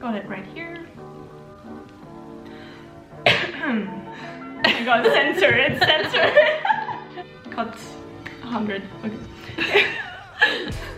got it right here. I got censor it, censor it. Cut 100. Okay.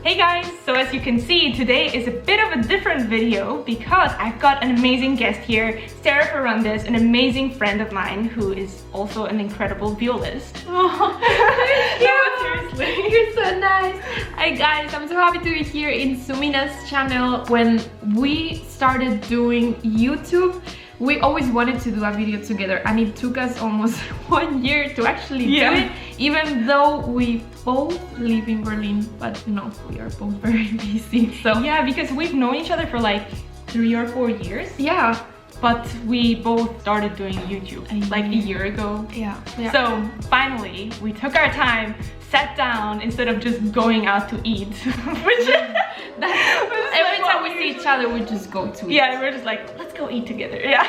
Hey guys, so as you can see, today is a bit of a different video because I've got an amazing guest here, SARA FERRANDEZ, an amazing friend of mine who is also an incredible violist. Oh, thank you. No, seriously. You're so nice. Hi guys, I'm so happy to be here in Sumina's channel. When we started doing YouTube, we always wanted to do a video together, and it took us almost 1 year to actually do it, even though we both live in Berlin, but you know, we are both very busy. So yeah, because we've known each other for like 3 or 4 years. Yeah. But we both started doing YouTube like a year ago. Yeah. So finally, we took our time, sat down instead of just going out to eat. Which every time we see each other, we just go to eat. Yeah, we're just like, let's go eat together. Yeah.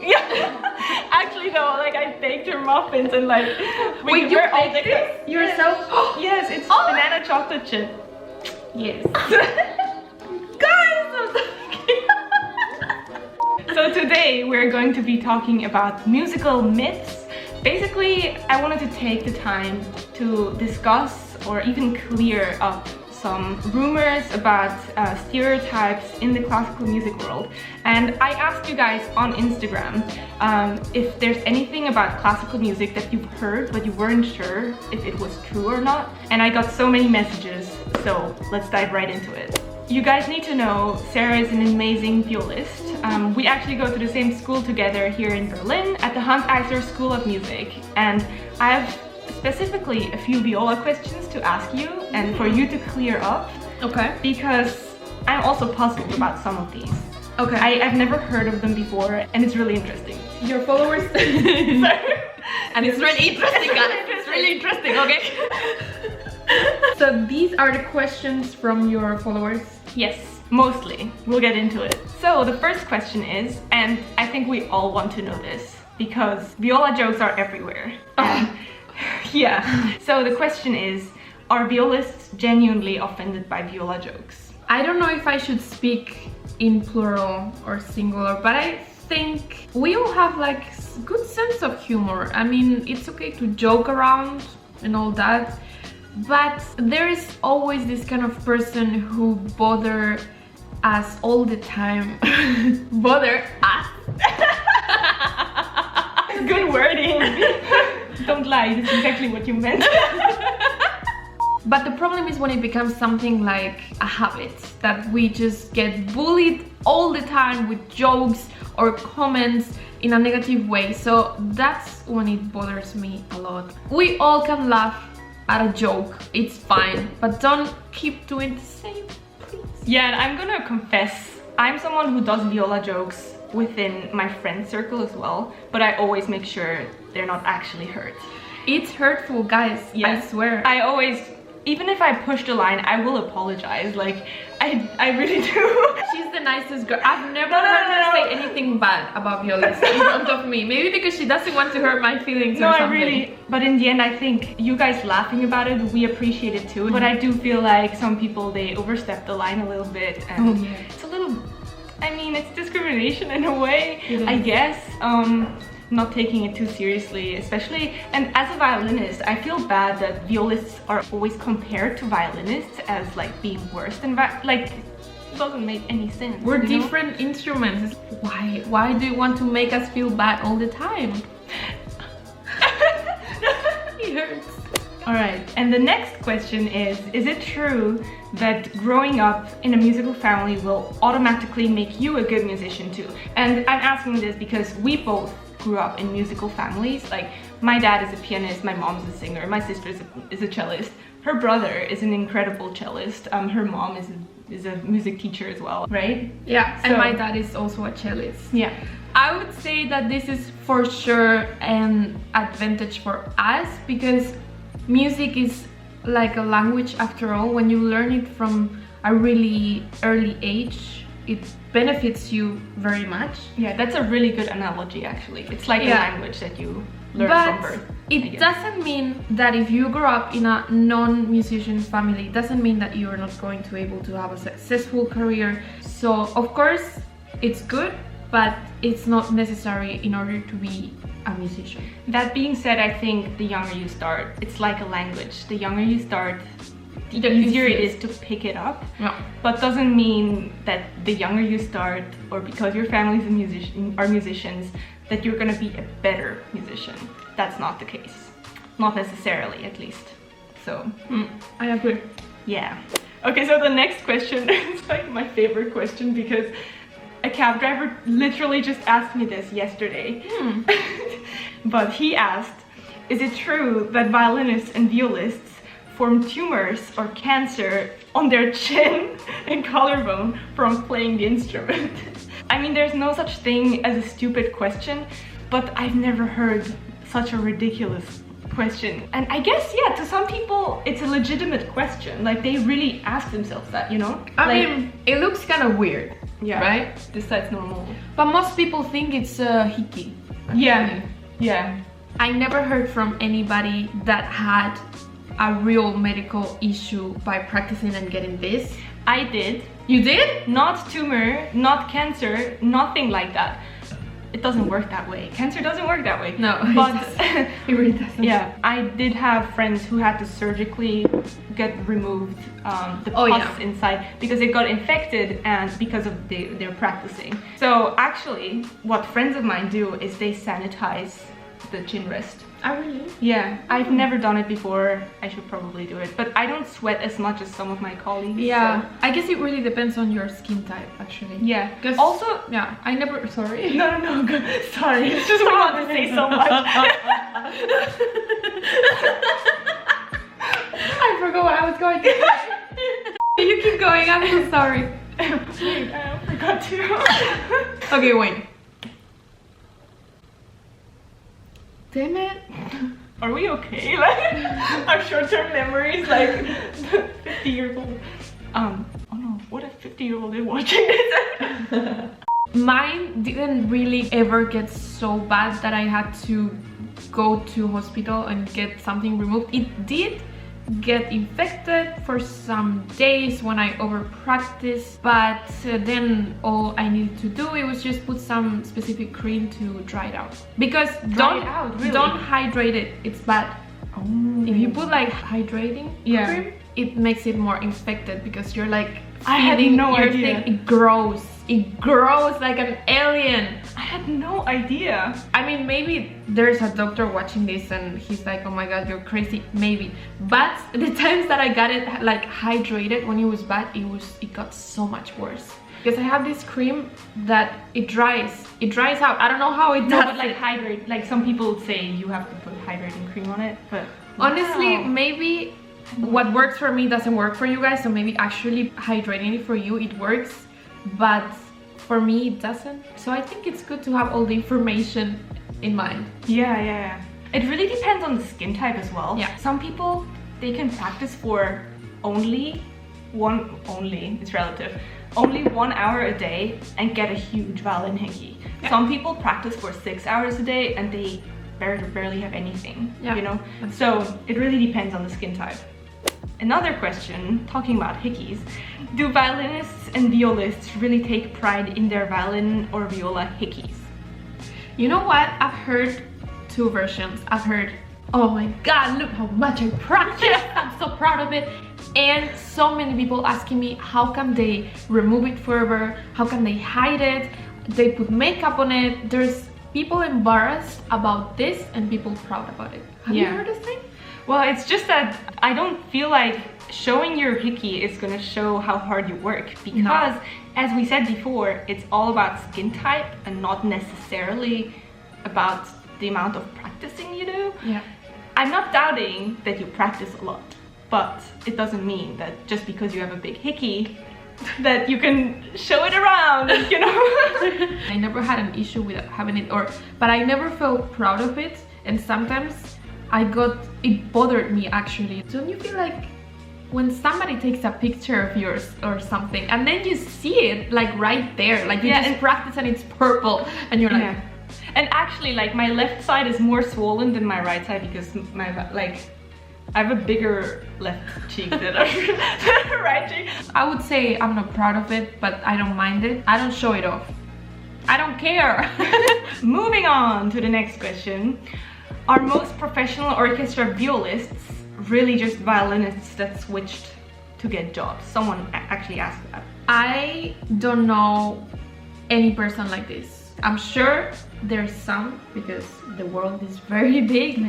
Yeah. Actually, no, like I baked her muffins and like Wait, you baked this yourself? Yes, it's banana chocolate chip. Yes. Guys, I'm so So today we're going to be talking about musical myths. Basically, I wanted to take the time to discuss or even clear up some rumors about stereotypes in the classical music world. And I asked you guys on Instagram if there's anything about classical music that you've heard but you weren't sure if it was true or not. And I got so many messages, so let's dive right into it. You guys need to know Sarah is an amazing violist. We actually go to the same school together here in Berlin at the Hans Eisler School of Music, and I have specifically a few viola questions to ask you and for you to clear up. Okay. Because I'm also puzzled about some of these. Okay. I've never heard of them before, and it's really interesting. Your followers? Sorry. And it's really interesting, guys. It's really interesting, okay? So these are the questions from your followers? Yes, mostly. We'll get into it. So the first question is, and I think we all want to know this, because viola jokes are everywhere. Yeah. So the question is, are violists genuinely offended by viola jokes? I don't know if I should speak in plural or singular, but I think we all have like good sense of humor. I mean, it's okay to joke around and all that, but there is always this kind of person who bother us all the time. Bother us. Good wording. Don't lie, that's exactly what you meant. But the problem is when it becomes something like a habit, that we just get bullied all the time with jokes or comments in a negative way. So that's when it bothers me a lot. We all can laugh at a joke, it's fine, but don't keep doing the same, please. Yeah, and I'm gonna confess, I'm someone who does viola jokes within my friend circle as well, but I always make sure they're not actually hurt. It's hurtful, guys. Yes. I swear. I always, even if I push the line, I will apologize. Like, I really do. She's the nicest girl. I've never heard her say anything bad about violists in front of me. Maybe because she doesn't want to hurt my feelings or something. No, I really. But in the end, I think you guys laughing about it, we appreciate it too. But I do feel like some people, they overstep the line a little bit, and it's a little. I mean, it's discrimination in a way, I guess. Not taking it too seriously, especially, and as a violinist, I feel bad that violists are always compared to violinists as like being worse than like, it doesn't make any sense. We're different instruments. Why do you want to make us feel bad all the time? It hurts. Alright, and the next question is it true that growing up in a musical family will automatically make you a good musician too? And I'm asking this because we both grew up in musical families. Like, my dad is a pianist, my mom's a singer, my sister is a cellist, her brother is an incredible cellist, her mom is a music teacher as well, right? Yeah, so, and my dad is also a cellist. Yeah. I would say that this is for sure an advantage for us, because music is like a language after all. When you learn it from a really early age, it benefits you very much. Yeah, that's a really good analogy actually. It's like a language that you learn from birth. It doesn't mean that if you grow up in a non-musician family, it doesn't mean that you're not going to be able to have a successful career. So of course it's good, but it's not necessary in order to be a musician. That being said, I think the younger you start, it's like a language. The younger you start, the easier it is to pick it up. Yeah. But doesn't mean that the younger you start, or because your family's are musicians, that you're gonna be a better musician. That's not the case. Not necessarily, at least. So, I agree. Yeah. Okay, so the next question is like my favorite question, because a cab driver literally just asked me this yesterday. But he asked, is it true that violinists and violists form tumors or cancer on their chin and collarbone from playing the instrument? I mean, there's no such thing as a stupid question, but I've never heard such a ridiculous question. And I guess, yeah, to some people it's a legitimate question. Like, they really ask themselves that, you know? I mean, it looks kind of weird, yeah, right? This side's normal. But most people think it's a hickey. Yeah, yeah. I never heard from anybody that had a real medical issue by practicing and getting this. I did. You did? Not tumor, not cancer, nothing like that. It doesn't work that way. Cancer doesn't work that way. No, but it really doesn't. Yeah, I did have friends who had to surgically get removed the pus inside because it got infected and because of their practicing. So actually, what friends of mine do is they sanitize the chin rest. Oh, really? Yeah, I've never done it before. I should probably do it, but I don't sweat as much as some of my colleagues. Yeah, so. I guess it really depends on your skin type, actually. Yeah, because also, yeah, I never. Sorry. No, sorry. It's just I want to say so much. I forgot what I was going to say. You keep going. I'm so sorry. Wait, I forgot to. Okay, wait. Damn it. Are we okay? Like, our short-term memories, like 50 years old. Oh no, what if 50-year-old is watching this? Mine didn't really ever get so bad that I had to go to hospital and get something removed. It did get infected for some days when I over-practiced, but then all I needed to do it was just put some specific cream to dry it out. Because don't hydrate it, it's bad. Oh. If you put like hydrating cream, it makes it more infected because you're like I had no idea. It grows like an alien. I had no idea. I mean, maybe there's a doctor watching this and he's like, oh my god, you're crazy, maybe. But the times that I got it like hydrated when it was bad, it got so much worse. Because I have this cream that it dries out. I don't know how it does. No, but like hydrate, like some people say you have to put hydrating cream on it, but honestly, maybe what works for me doesn't work for you guys, so maybe actually hydrating it for you, it works, but for me it doesn't. So I think it's good to have all the information in mind. Yeah. It really depends on the skin type as well. Yeah. Some people, they can practice for it's relative, only 1 hour a day and get a huge violin hickey. Yeah. Some people practice for 6 hours a day and they barely have anything, you know? So it really depends on the skin type. Another question, talking about hickeys, do violinists and violists really take pride in their violin or viola hickeys? You know what? I've heard two versions. I've heard, oh my god, look how much I practice, I'm so proud of it. And so many people asking me how come they remove it forever, how can they hide it, they put makeup on it. There's people embarrassed about this and people proud about it. Have you heard this thing? Well, it's just that I don't feel like showing your hickey is gonna show how hard you work, because as we said before, it's all about skin type and not necessarily about the amount of practicing you do. Yeah. I'm not doubting that you practice a lot, but it doesn't mean that just because you have a big hickey that you can show it around, you know? I never had an issue with having it, but I never felt proud of it, and sometimes it bothered me actually. Don't you feel like when somebody takes a picture of yours or something and then you see it like right there, like you just practice and it's purple and you're like... And actually, like, my left side is more swollen than my right side because my, like, I have a bigger left cheek than a right cheek. I would say I'm not proud of it, but I don't mind it. I don't show it off. I don't care. Moving on to the next question. Are most professional orchestra violists really just violinists that switched to get jobs? Someone actually asked that. I don't know any person like this. I'm sure there's some, because the world is very big,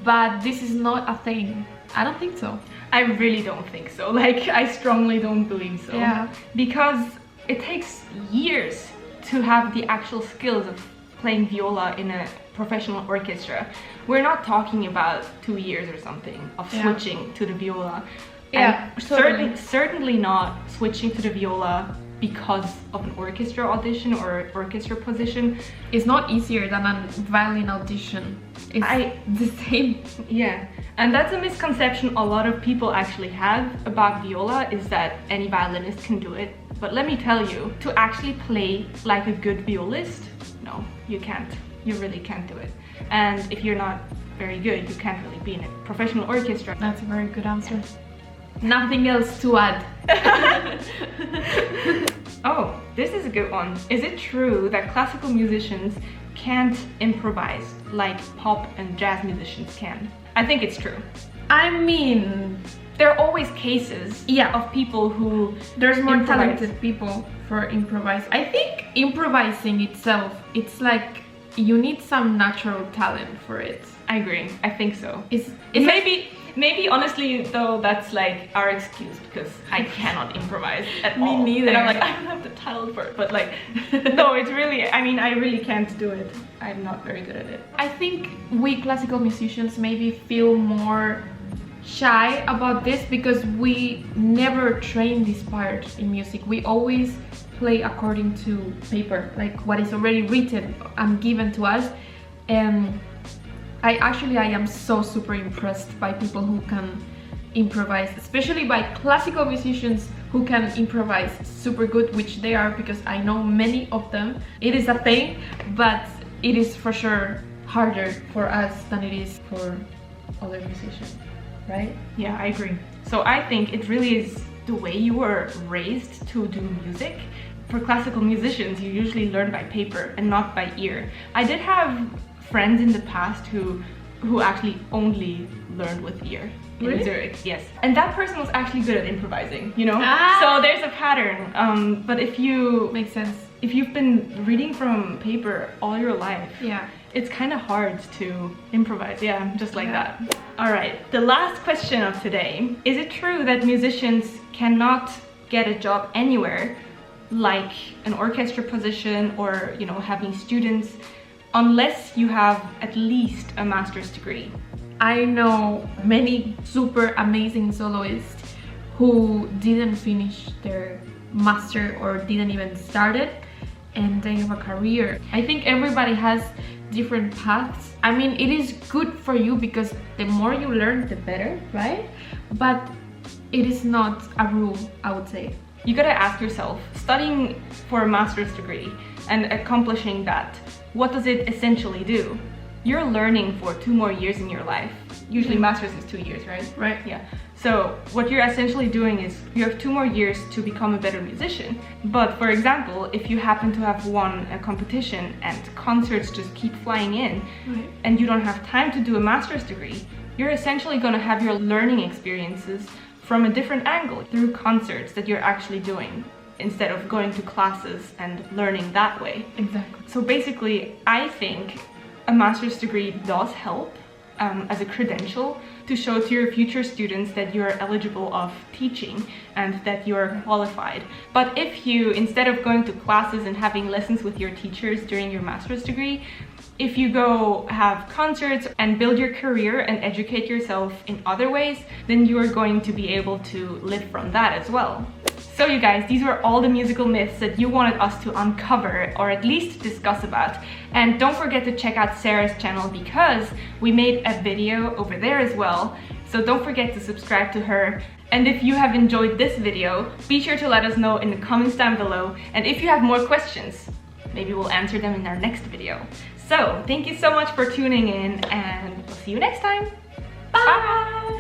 but this is not a thing. I don't think so. I really don't think so. Like, I strongly don't believe so. Yeah. Because it takes years to have the actual skills of playing viola in a professional orchestra. We're not talking about 2 years or something of switching to the viola. Yeah, and certainly not switching to the viola because of an orchestra audition or orchestra position. It's not easier than a violin audition. It's the same. Yeah, and that's a misconception a lot of people actually have about viola, is that any violinist can do it. But let me tell you, to actually play like a good violist, no, you can't. You really can't do it. And if you're not very good, you can't really be in a professional orchestra. That's a very good answer. Nothing else to add. Oh, this is a good one. Is it true that classical musicians can't improvise like pop and jazz musicians can? I think it's true. I mean, there are always cases of people who there's more improvise. talented people for improvise. I think improvising itself, it's like you need some natural talent for it. I agree. I think so. It's maybe honestly though, that's like our excuse, because I cannot improvise at all. Me neither. And I'm like, I don't have the talent for it. But like, no, it's really, I mean, I really can't do it. I'm not very good at it. I think we classical musicians maybe feel more shy about this because we never train this part in music. We always play according to paper, like what is already written and given to us. And I am so super impressed by people who can improvise, especially by classical musicians who can improvise super good, which they are, because I know many of them. It is a thing, but it is for sure harder for us than it is for other musicians, right? Yeah, I agree. So I think it really is the way you were raised to do music. For classical musicians, you usually learn by paper and not by ear. I did have friends in the past who actually only learned with ear in Zurich, yes. And that person was actually good at improvising, you know? So there's a pattern. But if you... Makes sense. If you've been reading from paper all your life, it's kind of hard to improvise, just like that. All right, the last question of today. Is it true that musicians cannot get a job anywhere, like an orchestra position or, you know, having students, unless you have at least a master's degree? I know many super amazing soloists who didn't finish their master or didn't even start it, and they have a career. I think everybody has different paths. I mean, it is good for you because the more you learn, the better, right? But it is not a rule, I would say. You gotta ask yourself, studying for a master's degree and accomplishing that, what does it essentially do? You're learning for 2 more years in your life. Usually master's is 2 years, right? Right. Yeah. So what you're essentially doing is you have 2 more years to become a better musician. But for example, if you happen to have won a competition and concerts just keep flying in, and you don't have time to do a master's degree, you're essentially gonna have your learning experiences from a different angle, through concerts that you're actually doing, instead of going to classes and learning that way. Exactly. So basically, I think a master's degree does help as a credential to show to your future students that you're eligible of teaching and that you're qualified. But if you, instead of going to classes and having lessons with your teachers during your master's degree, if you go have concerts and build your career and educate yourself in other ways, then you are going to be able to live from that as well. So you guys, these were all the musical myths that you wanted us to uncover or at least discuss about. And don't forget to check out Sarah's channel because we made a video over there as well. So don't forget to subscribe to her. And if you have enjoyed this video, be sure to let us know in the comments down below. And if you have more questions, maybe we'll answer them in our next video. So thank you so much for tuning in, and we'll see you next time. Bye!